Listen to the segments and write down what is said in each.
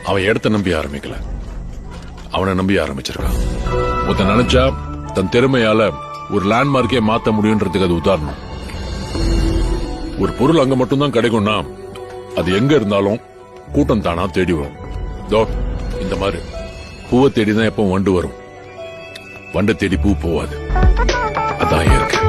அவன் இடத்த நம்பி ஆரம்பிக்கல, அவனை நம்பி ஆரம்பிச்சிருக்கான். ஒருத்தன் நினைச்சா தன் திறமையால ஒரு லேண்ட்மார்க்கே மாத்த முடியும்ன்றதுக்கு அது உதாரணம். ஒரு பொருள் அங்க மட்டும்தான் கிடைக்கும்னா அது எங்க இருந்தாலும் கூட்டம் தானா தேடி வரும். இந்த மாதிரி பூவை தேடிதான் எப்பவும் வண்டு வரும், வண்டை தேடி பூ போவாது. அதான் இருக்கு.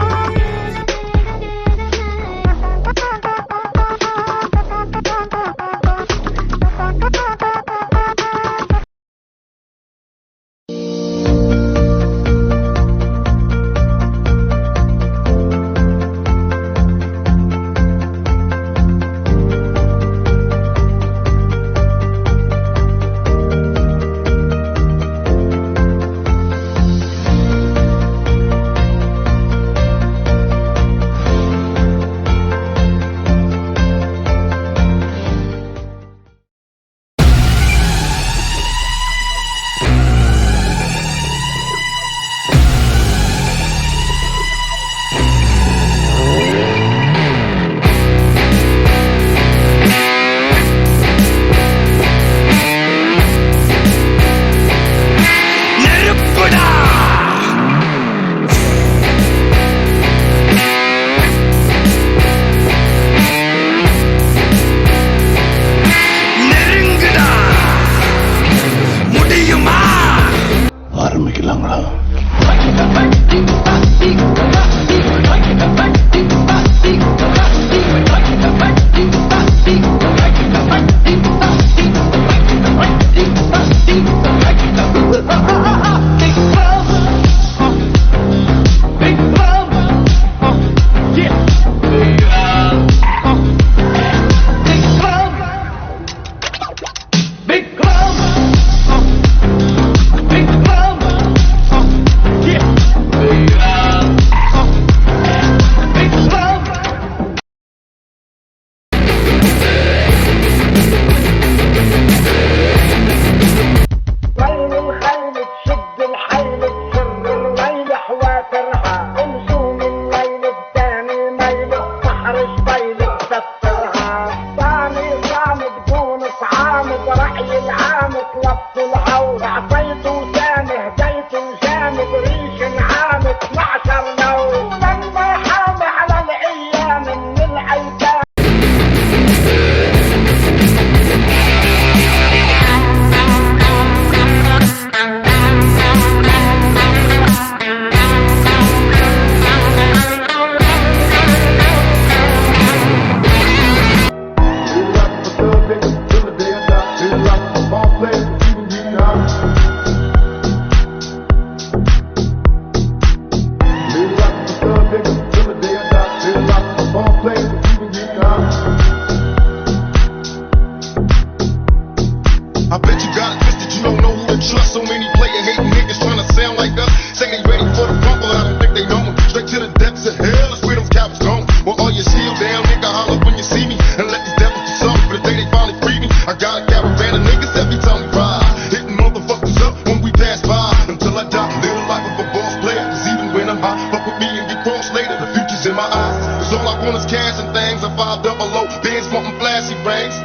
I bet you got it twisted, you don't know who to trust. So many player hating niggas trying to sound like us. Say they ready for the rumble, I don't think they know them. Straight to the depths of hell, that's where them cowards gone. Well, all your shield down, nigga, holler when you see me. And let these devils do something for the day they finally free me. I got a caravan of niggas every time we ride. Hitting motherfuckers up when we pass by. Until I die, live the life of a boss player. Cause even when I'm high, fuck with me and get crossed later. The future's in my eyes. Cause all I want is cash and things. I 5 double O, bands wanting flashy rings.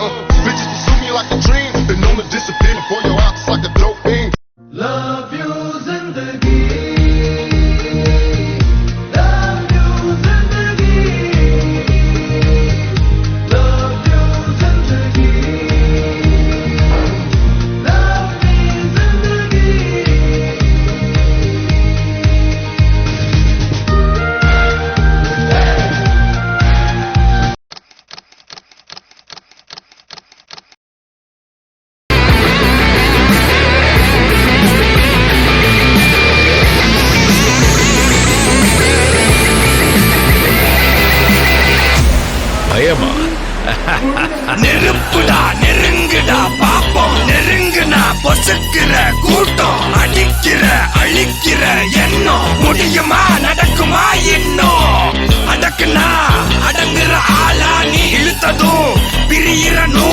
Bitches pursue me like a dream. Been known to disappear before your ops like a dope fiend. Love you zindagi, love you zindagi, love you zindagi, love me zindagi. பயமா? நெருப்புடா நெருங்குடா பாப்போம், நெருங்குனா பொசுக்கிற கூட்டம், அடிக்கிற அழிக்கிற எண்ணம், முடியுமா நடக்குமா இன்னும், அடக்குனா அடங்குற ஆளா நீ இழுத்ததும் பிரியிற நூல்.